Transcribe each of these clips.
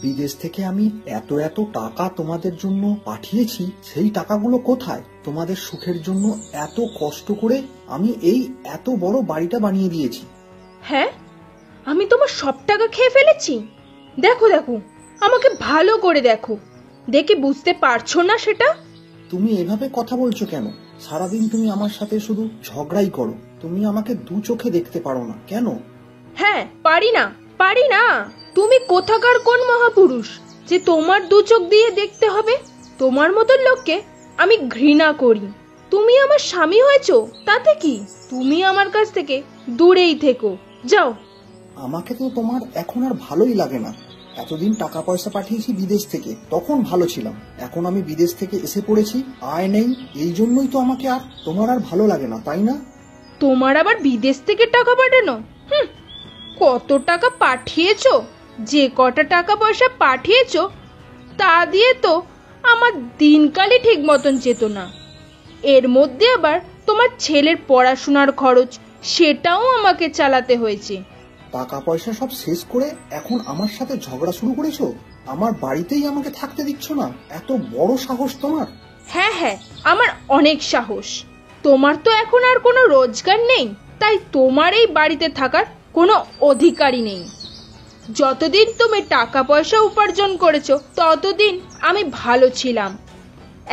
বিদেশ থেকে আমি এত এত টাকা তোমাদের জন্য পাঠিয়েছি, সেই টাকাগুলো কোথায়? তোমাদের সুখের জন্য এত কষ্ট করে আমি এই এত বড় বাড়িটা বানিয়ে দিয়েছি। হ্যাঁ, আমি তোমার সব টাকা খেয়ে ফেলেছি? দেখো দেখো, আমাকে ভালো করে দেখো, দেখে বুঝতে পারছো না সেটা? তুমি এভাবে কথা বলছো কেন? সারাদিন তুমি আমার সাথে শুধু ঝগড়াই করো, তুমি আমাকে দু চোখে দেখতে পারো না কেন? হ্যাঁ, পারি না, পারি না। তুমি কোথাকার কোন মহাপুরুষ যে তোমার দু চোখ দিয়ে দেখতে হবে? তোমার মতো লোককে আমি ঘৃণা করি। তুমি আমার স্বামী হয়েছো, তাতে কি? তুমি আমার কাছ থেকে দূরেই থেকো, যাও। আমাকে তো তোমার এখন আর ভালোই লাগে না। এতদিন টাকা পয়সা পাঠিয়েছি বিদেশ থেকে, তখন ভালো ছিলাম। এখন আমি বিদেশ থেকে এসে পড়েছি, আয় নেই, এই জন্যই তো আমাকে আর তোমার আর ভালো লাগে না, তাই না? তোমার আবার বিদেশ থেকে টাকা পাঠানো? কত টাকা পাঠিয়েছো? যে কটা টাকা পয়সা পাঠিয়েছো তা দিয়ে তো আমার দিনকালই ঠিক মতন যেত না। এর মধ্যে আবার তোমার ছেলের পড়াশোনার খরচ, সেটাও আমাকে চালাতে হয়েছে। টাকা পয়সা সব শেষ করে এখন আমার সাথে ঝগড়া শুরু করেছো? আমার বাড়িতেই আমাকে থাকতে দিচ্ছ না? এত বড় সাহস তোমার? হ্যাঁ হ্যাঁ, আমার অনেক সাহস। তোমার তো এখন আর কোনো রোজগার নেই, তাই তোমার এই বাড়িতে থাকার কোনো অধিকারই নেই। যতদিন তুমি টাকা পয়সা উপার্জন করেছো ততদিন আমি ভালো ছিলাম।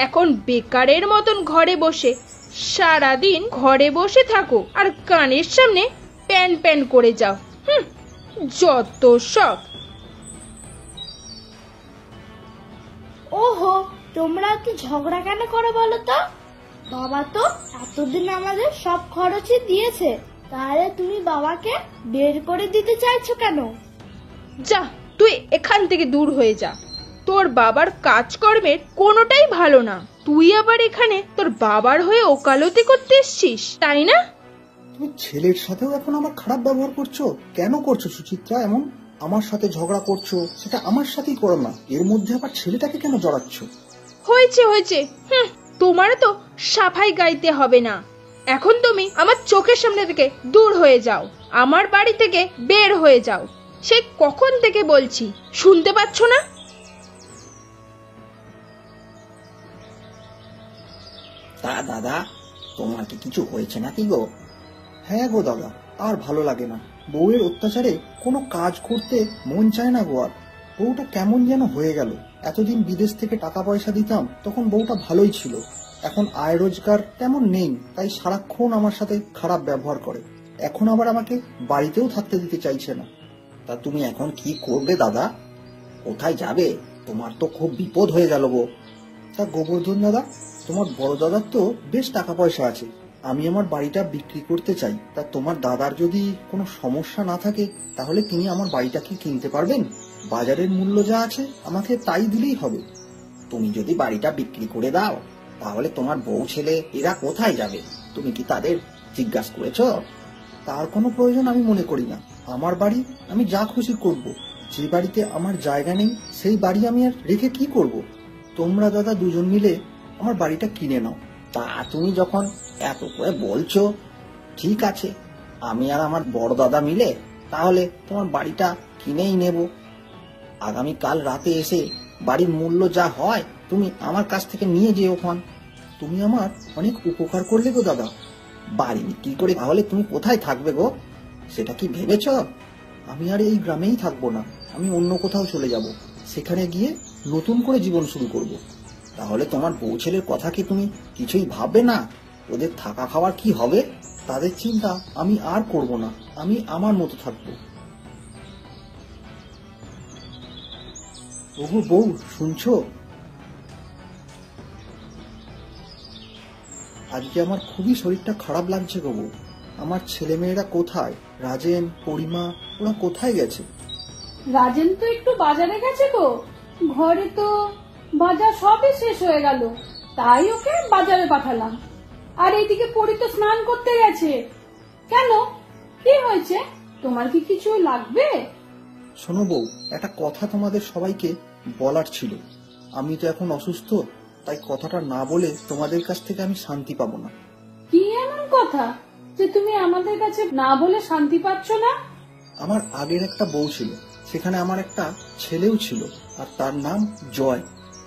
এখন বেকারের মতন ঘরে বসে সারাদিন ঘরে বসে থাকো আর কানের সামনে প্যান প্যান করে যাও। যত সব। ওহো, তোমরা কি ঝগড়া কেন করো বলো তো? বাবা তো এতদিন আমাদের সব খরচই দিয়েছে, তাহলে তুমি বাবাকে বের করে দিতে চাইছো কেন? যা, তুই এখান থেকে দূর হয়ে যা। তোর বাবার কাজকর্মের কোনোটাই ভালো না, তুই আবার এখানে তোর বাবার হয়ে ওকালতি করতে এসছিস, তাই না? তুমি ছেলের সাথেও এখন আমার খারাপ ব্যবহার করছো? কেন করছো সুচিত্রা এমন? আমার সাথে ঝগড়া করছো, সেটা আমার সাথেই করো না, এর মধ্যে আবার ছেলেটাকে কেন জড়াচ্ছ? হয়েছে হয়েছে, তোমার তো সাফাই গাইতে হবে না। এখন তুমি আমার চোখের সামনে থেকে দূর হয়ে যাও, আমার বাড়ি থেকে বের হয়ে যাও। সে কখন থেকে বলছি, শুনতে পাচ্ছ না? তা দাদা, তোমার কি কিছু হয়েছে নাকি গো? হ্যাঁ গো দাদা, আর ভালো লাগে না। বউয়ের অত্যাচারে কোনো কাজ করতে মন চায় না গো আর। বউটা কেমন যেন হয়ে গেল। এতদিন বিদেশ থেকে টাকা পয়সা দিতাম, তখন বউটা ভালোই ছিল। এখন আয় রোজগার তেমন নেই, তাই সারাক্ষণ আমার সাথে খারাপ ব্যবহার করে। এখন আবার আমাকে বাড়িতেও থাকতে দিতে চাইছে না। তা তুমি এখন কি করবে দাদা? কোথায় যাবে? তোমার তো খুব বিপদ হয়ে গেল গো। তা গোবর্ধন দাদা, তোমার বড় দাদার তো বেশ টাকা পয়সা আছে, আমি আমার বাড়িটা বিক্রি করতে চাই। তা তোমার দাদার যদি কোনো সমস্যা না থাকে, তাহলে তিনি আমার বাড়িটা কি কিনতে পারবেন? বাজারের মূল্য যা আছে আমাকে তাই দিলেই হবে। তুমি যদি বাড়িটা বিক্রি করে দাও, তাহলে তোমার বউ ছেলে এরা কোথায় যাবে? তুমি কি তাদের জিজ্ঞাসা করেছ? তার কোনো প্রয়োজন আমি মনে করি না। আমার বাড়ি আমি যা খুশি করব। যে বাড়িতে আমার জায়গা নেই সেই বাড়ি আমি আর রেখে কি করব? তোমরা দাদা দুজন মিলে আমার বাড়িটা কিনে নাও। তা তুমি যখন এত করে বলছো, ঠিক আছে, আমি আর আমার বড় দাদা মিলে তাহলে তোমার বাড়িটা কিনেই নেব। আগামীকাল রাতে এসে বাড়ির মূল্য যা হয় তুমি আমার কাছ থেকে নিয়ে যেও ওখান। তুমি আমার অনেক উপকার করলে গো দাদা। বাড়ি বিক্রি করে তাহলে তুমি কোথায় থাকবে গো? সেটা কি ভেবেছ? আমি আর এই গ্রামেই থাকবো না, আমি অন্য কোথাও চলে যাব। সেখানে গিয়ে নতুন করে জীবন শুরু করব। তাহলে তোমার বউ ছেলের কথা কি তুমি কিছুই ভাববে না? ওদের থাকা খাওয়ার কি হবে? তাদের চিন্তা আমি আর করব না, আমি আমার মতো থাকবো। ওগো বউ, শুনছো? আজকে আমার খুবই শরীরটা খারাপ লাগছে গো বউ। আমার ছেলে মেয়েরা কোথায়? রাজেন, পরিমা, ওরা কোথায় গেছে? রাজেন তো একটু বাজারে গেছে গো। ঘরে তো বাজার সবই শেষ হয়ে গেল, তাই ওকে বাজারে পাঠালাম। আর এইদিকে পরি তো স্নান করতে গেছে। কেন, কি হয়েছে? তোমার কি কিছু লাগবে? শোনো বউ, একটা কথা তোমাদের সবাইকে বলার ছিল। আমি তো এখন অসুস্থ, তাই কথাটা না বলে তোমাদের কাছ থেকে আমি শান্তি পাবো না। কি এমন কথা যে তুমি আমাদের কাছে না বলে শান্তি পাচ্ছ না? আমার আগের একটা বউ ছিল, সেখানে আমার একটা ছেলেও ছিল, আর তার নাম জয়।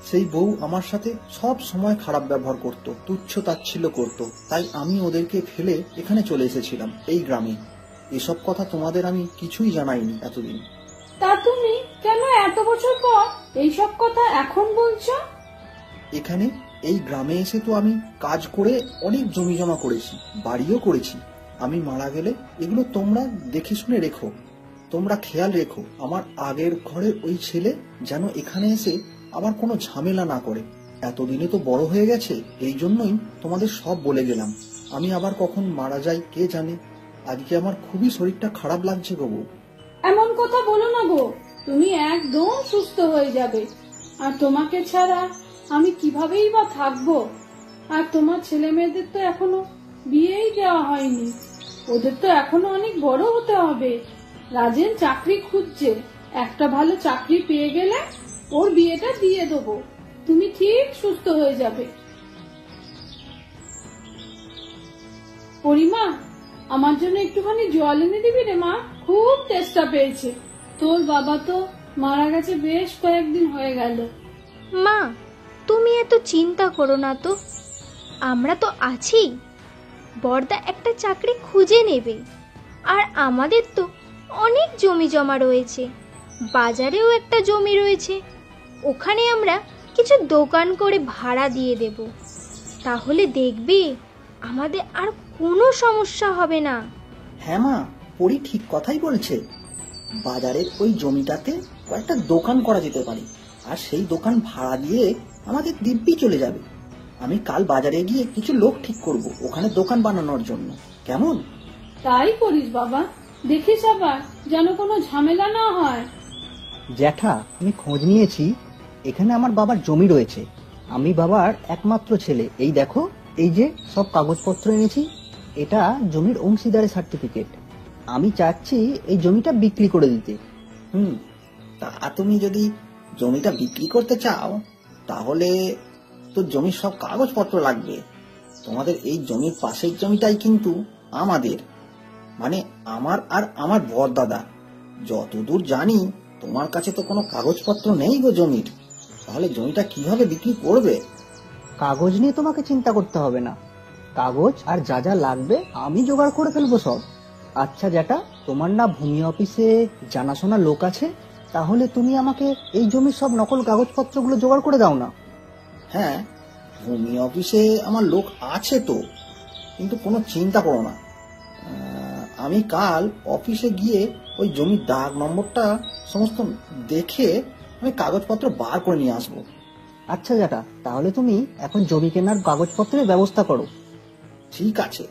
সেই বউ আমার সাথে সব সময় খারাপ ব্যবহার করত, তুচ্ছ তাচ্ছিল্য করত। তাই আমি ওদেরকে ফেলে এখানে চলে এসেছিলাম, এই গ্রামে। এসব কথা তোমাদের আমি কিছুই জানাইনি এতদিন। তা তুমি কেন এত বছর পর এইসব কথা এখন বলছো? এখানে এই গ্রামে এসে তো আমি কাজ করে অনেক জমি জমা করেছি, বাড়িও করেছি। আমি মারা গেলে এগুলো তোমরা দেখে শুনে রেখো, তোমরা খেয়াল রেখো আমার আগের ঘরের ওই ছেলে যেন এখানে এসে আবার কোনো ঝামেলা না করে। এতদিনে তো বড় হয়ে গেছে, এই জন্যই তোমাদের সব বলে গেলাম। আমি আবার কখন মারা যাই কে জানে। আজকে আমার খুবই শরীরটা খারাপ লাগছে গো বউ। এমন কথা বলো না গো, তুমি একদম সুস্থ হয়ে যাবে। আর তোমাকে ছাড়া আমি কিভাবেই বা থাকবো? আর তোমার ছেলে মেয়েদের তো এখনো বিয়েই দেওয়া হয়নি, ওদের তো এখনো অনেক বড় হতে হবে। রাজেন চাকরি খুঁজছে, একটা ভালো চাকরি পেয়ে গেলে ওর বিয়েটা দিয়ে দেবো, তুমি ঠিক সুস্থ হয়ে যাবে। পরিমা, আমার জন্য একটুখানি জল এনে দিবি রে মা, খুব তেষ্টা পেয়েছে। তোর বাবা তো মারা গেছে বেশ কয়েকদিন হয়ে গেল। মা, তুমি এত চিন্তা করো না তো, আমরা তো আছি। বড়দা একটা চাকরি খুঁজে নেবে। আর আমাদের তো অনেক জমি জমা রয়েছে, বাজারেও একটা জমি রয়েছে, ওখানে আমরা কিছু দোকান করে ভাড়া দিয়ে দেব। তাহলে দেখবি আমাদের আর কোনো সমস্যা হবে না। হ্যাঁ মা, পরি ঠিক কথাই বলছে। বাজারের ওই জমিটাতে কয়েকটা দোকান করা যেতে পারে, আর সেই দোকান ভাড়া দিয়ে আমাদের দিব্যি চলে যাবে। আমি কাল বাজারে গিয়ে কিছু লোক ঠিক করব ওখানে দোকান বানানোর জন্য, কেমন? তাই করিস বাবা, দেখিস আবার যেন কোনো ঝামেলা না হয়। জ্যাঠা, আমি খোঁজ নিয়েছি, এখানে আমার বাবার জমি রয়েছে। আমি বাবার একমাত্র ছেলে। এই দেখো, এই যে সব কাগজপত্র এনেছি, এটা জমির অংশীদারের সার্টিফিকেট। আমি চাচ্ছি এই জমিটা বিক্রি করে দিতে। তা তুমি যদি জমিটা বিক্রি করতে চাও তাহলে তো জমির সব কাগজপত্র লাগবে। তোমাদের এই জমির পাশের জমিটাই কিন্তু আমাদের, মানে আমার আর আমার বড়দাদা। যতদূর জানি তোমার কাছে তো কোনো কাগজপত্র নেই গো জমির, তাহলে জমিটা কিভাবে বিক্রি করবে? কাগজ নিয়ে তোমাকে চিন্তা করতে হবে না, কাগজ আর যা যা লাগবে আমি জোগাড় করে ফেলবো সব। আচ্ছা জ্যাঠা, তোমার না ভূমি অফিসে জানাশোনা লোক আছে? তাহলে তুমি আমাকে এই জমির সব নকল কাগজপত্রগুলো জোগাড় করে দাও না। হ্যাঁ, ভূমি অফিসে আমার লোক আছে তো, কিন্তু কোনো চিন্তা করো না। আমি কাল অফিসে গিয়ে ওই জমির দাগ নম্বরটা সমস্ত দেখে আমি কাগজপত্র বার করে নিয়ে আসবো। আচ্ছা জ্যাঠা, তাহলে তুমি এখন জমি কেনার কাগজপত্রের ব্যবস্থা করো। ঠিক আছে,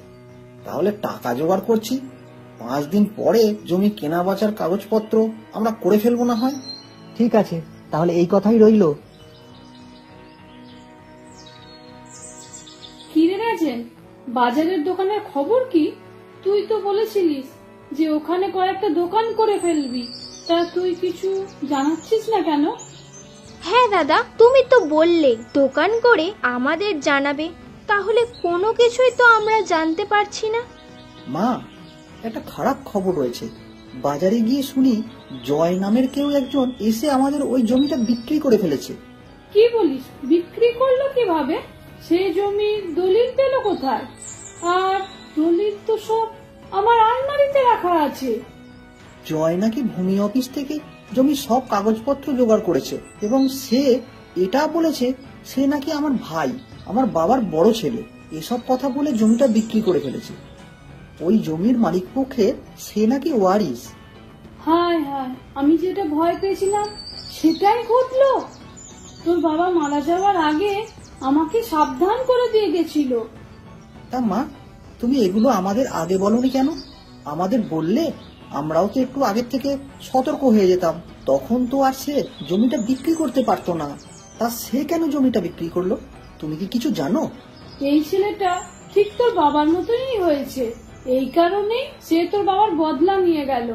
তাহলে টাকা জোগাড় করছি। 5 দিন পরে জমি কেনা বেচার কাগজপত্র আমরা করে ফেলবো না হয়? ঠিক আছে, তাহলে এই কথাই রইল। কি রে রাজেন, বাজারের দোকানের খবর কি? তুই তো বলেছিলিস যে ওখানে কয়েকটা দোকান করে ফেলবি, তা তুই কিছু জানাচ্ছিস না কেন? হ্যাঁ দাদা, তুমি তো বললে দোকান করে আমাদের জানাবে, তাহলে কোনো কিছুই তো আমরা জানতে পারছি না। মা, একটা খারাপ খবর রয়েছে। বাজারে গিয়ে শুনি জয় নামের কেউ একজন এসে আমাদের ওই জমিটা বিক্রি করে ফেলেছে। কি বলিস, বিক্রি করলো কিভাবে? সে জমি দলিল পেল কোথায়? আর দলিল তো সব আমার আলমারিতে রাখা আছে। জয় নাকি ভূমি অফিস থেকে জমির সব কাগজপত্র জোগাড় করেছে, এবং সে এটা বলেছে সে নাকি আমার ভাই, আমার বাবার বড় ছেলে। এসব কথা বলে জমিটা বিক্রি করে ফেলেছে। ওই জমির মালিক পক্ষে সে নাকি ওয়ারিস। হায় হায়, আমি যেটা ভয় পেয়েছিলাম সেটাই ঘটলো। তোর বাবা মারা যাওয়ার আগে আমাকে সাবধান করে দিয়ে গেছিল। তা মা, তুমি এগুলো আমাদের আগে বলনি কেন? আমাদের বললে আমরাও তো একটু আগের থেকে সতর্ক হয়ে যেতাম। তখন তো আর সে জমিটা বিক্রি করতে পারতো না। তা সে কেন জমিটা বিক্রি করলো? তুমি কি কিছু জানো? এই ছেলেটা ঠিক তোর বাবার মতনই হয়েছে, এই কারণেই সে তোর বাবার বদলা নিয়ে গেল।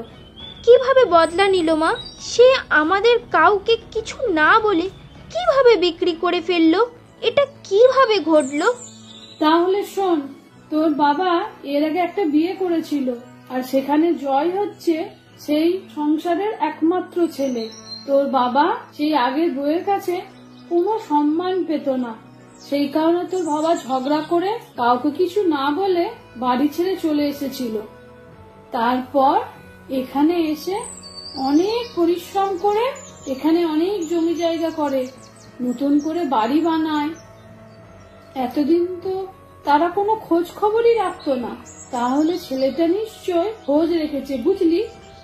কিভাবে বদলা নিল মা? সে আমাদের কাউকে কিছু না বলে কিভাবে বিক্রি করে ফেললো? এটা কিভাবে ঘটলো? তাহলে শোন, তোর বাবা এর আগে একটা বিয়ে করেছিল, আর সেখানে জয় হচ্ছে সেই সংসারের একমাত্র ছেলে। তোর বাবা সেই আগের বউয়ের কাছে কোনো সম্মান পেত না, সেই কারণে তোর বাবা ঝগড়া করে কাউকে কিছু না বলে বাড়ি ছেড়ে চলে এসেছিল। তারপর এখানে এসে অনেক পরিশ্রম করে এখানে অনেক জমি জায়গা করে নতুন করে বাড়ি বানায়। এতদিন তো তারা কোনো খোঁজ খবরই রাখতো না, তাহলে ছেলেটা নিশ্চয় খোঁজ রেখেছে বুঝলি।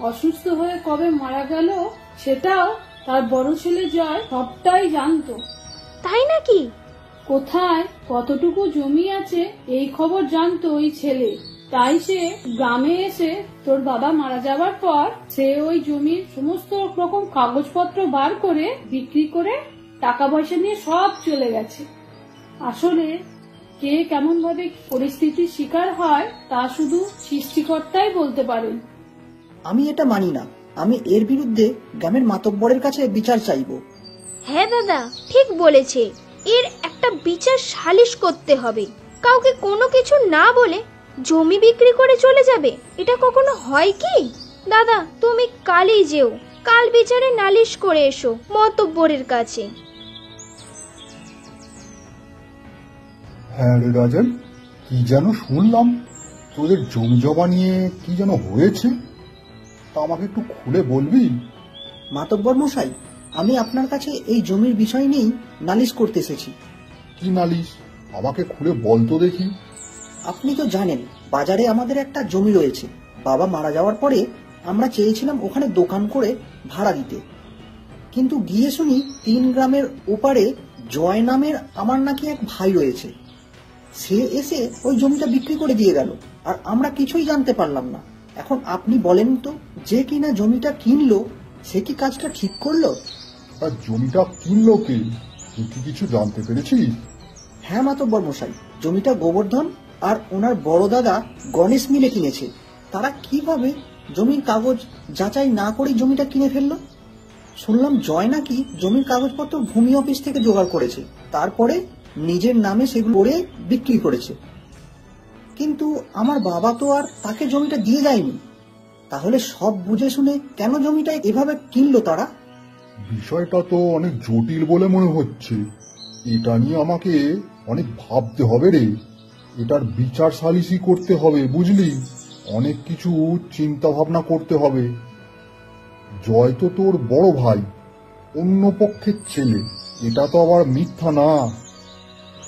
অসুস্থ হয়ে কবে মারা গেল সেটাও তার বড় ছেলে জয় সবটাই জানতো। তাই নাকি? কোথায় কতটুকু জমি আছে এই খবর জানতো ওই ছেলে, তাই সে গ্রামে এসে তোর বাবা মারা যাওয়ার পর সে ওই জমির সমস্ত রকম কাগজপত্র বার করে বিক্রি করে টাকা পয়সা নিয়ে সব চলে গেছে। আসলে কে কেমন ভাবে পরিস্থিতির শিকার হয় তা শুধু সৃষ্টিকর্তাই বলতে পারেন। আমি এটা মানি না। আমি এর বিরুদ্ধে গ্রামের মাতব্বরের কাছে বিচার চাইবো। হ্যাঁ দাদা, ঠিক বলেছে। এর একটা বিচার সালিশ করতে হবে। কাউকে কোনো কিছু না বলে জমি বিক্রি করে চলে যাবে, এটা কখনো হয় কি? দাদা, তুমি কালই যেও, কাল বিচারে নালিশ করে এসো মাতব্বরের কাছে। হ্যাঁ রে রাজেন, কি যেন শুনলাম তোদের জমি জমা নিয়ে কি যেন হয়েছে, তা আমাকে একটু খুলে বলবি? মাতব্বর মশাই, আমি আপনার কাছে এই জমির বিষয় নিয়েই নালিশ করতে এসেছি। কি নালিশ? আমাকে খুলে বল তো দেখি। আপনি তো জানেন বাজারে আমাদের একটা জমি রয়েছে। বাবা মারা যাওয়ার পরে আমরা চেয়েছিলাম ওখানে দোকান করে ভাড়া দিতে, কিন্তু গিয়ে শুনি 3 গ্রামের ওপারে জয় নামের আমার নাকি এক ভাই রয়েছে। সে এসে ওই জমিটা বিক্রি করে দিয়ে গেল, আর আমরা কিছুই জানতে পারলাম না। এখন আপনি বলেন তো, যে কিনা জমিটা কিনলো সে কি কাজটা ঠিক করলো? আর জমিটা কিনলো কে, তুই কি কিছু জানতে পেরেছিস? হ্যাঁ মাতব্বর মশাই, জমিটা গোবর্ধন আর ওনার বড় দাদা গণেশ মিলে কিনেছে। তারা কিভাবে জমির কাগজ যাচাই না করে জমিটা কিনে ফেললো? শুনলাম জয় নাকি জমির কাগজপত্র ভূমি অফিস থেকে জোগাড় করেছে, তারপরে নিজের নামে সেগুলো করে বিক্রি করেছে। কিন্তু আমার বাবা তো আর তাকে জমিটা দিয়ে যায়নি। তাহলে সব বুঝে শুনে কেন জমিটা এভাবে কিনলো তারা? বিষয়টা তো অনেক জটিল বলে মনে হচ্ছে। এটা নিয়ে আমাকে অনেক ভাবতে হবে রে। এটার বিচার সালিসি করতে হবে বুঝলি, অনেক কিছু চিন্তা ভাবনা করতে হবে। জয় তো তোর বড় ভাই, অন্য পক্ষের ছেলে, এটা তো আবার মিথ্যা না।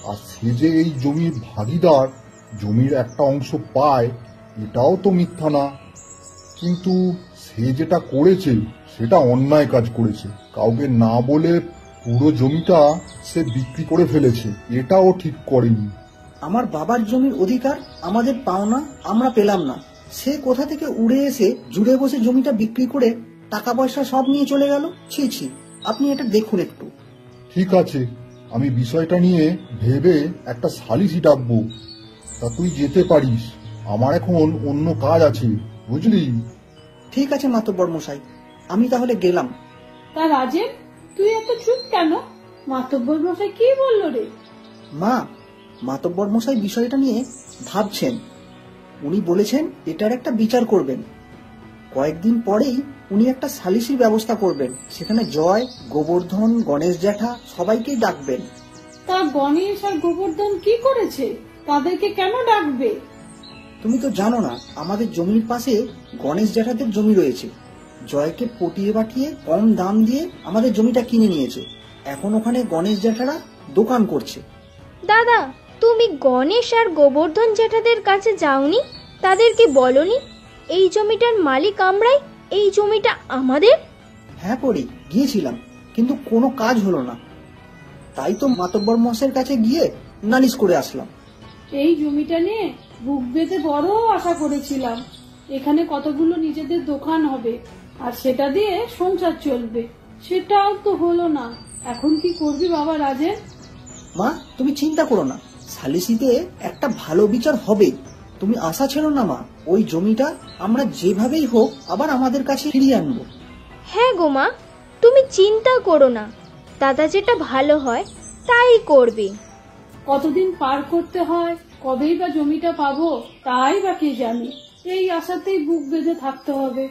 আর সে যে এই জমির ভাগিদার, জমির একটা অংশ পায়, এটাও তো মিথ্যা না। কিন্তু সে যেটা করেছে সেটা অন্যায় কাজ করেছে। কাউকে না বলে পুরো জমিটা সে বিক্রি করে ফেলেছে, এটাও ঠিক করেনি। আমার বাবার জমির অধিকার আমাদের পাওনা আমরা পেলাম না, সে কোথা থেকে উড়ে এসে জুড়ে বসে জমিটা বিক্রি করে টাকা পয়সা সব নিয়ে চলে গেল। ছি ছি, আপনি এটা দেখুন একটু। ঠিক আছে, আমি বিষয়টা নিয়ে ভেবে একটা সালিসি ডাকবো। তা তুই যেতে পারিস, আমার এখন অন্য কাজ আছে বুঝলি। ঠিক আছে মাতব্বর মশাই, আমি তাহলে গেলাম। তা রাজেন, তুই এত চুপ কেন? মাতব্বর মশাই কি বললো রে? মা, মাতব্বর মশাই বিষয়টা নিয়ে ভাবছেন। উনি বলেছেন এটার একটা বিচার করবেন। কয়েকদিন পরেই উনি একটা সালিসির ব্যবস্থা করবেন, সেখানে জয়, গোবর্ধন, গণেশ জ্যাঠা সবাইকেই ডাকবেন। তা গণেশ আর গোবর্ধন কি করেছে? তাদেরকে কেন ডাকবে? তুমি তো জানো না, আমাদের জমির পাশে গণেশ জ্যাঠাদের জমি রয়েছে। জয়কে পটিয়ে বাটিয়ে কম দাম দিয়ে আমাদের জমিটা কিনে নিয়েছে। এখন ওখানে গণেশ জ্যাঠারা দোকান করছে। দাদা, তুমি গণেশ আর গোবর্ধন জ্যাঠাদের কাছে যাওনি? তাদেরকে বলনি এই জমিটার মালিক আমরাই, এই জমিটা আমাদের? হ্যাঁ পড়ি, গিয়েছিলাম, কিন্তু কোনো কাজ হলো না। তাই তো মাতব্বর মশাইয়ের কাছে গিয়ে নালিশ করে আসলাম। এই জমিটা নিয়ে বুক বেঁধে বড় আশা করেছিলাম, এখানে কতগুলো নিজেদের দোকান হবে আর সেটা দিয়ে সংসার চলবে, সেটাও তো হলো না। এখন কি করবি বাবা রাজেন? মা, তুমি চিন্তা করো না, সালিসিতে একটা ভালো বিচার হবে। তুমি আশা ছেড়ো না মা, ওই জমিটা আমরা যেভাবেই হোক আবার আমাদের কাছে ফিরিয়ে আনবো। হ্যাঁ গো মা, তুমি চিন্তা করো না, দাদা যেটা ভালো হয় তাই করবে। কতদিন পার করতে হয়, কবেই বা জমিটা পাবো তাই বা কে জানে। এই আশাতেই বুক বেঁধে থাকতে হবে।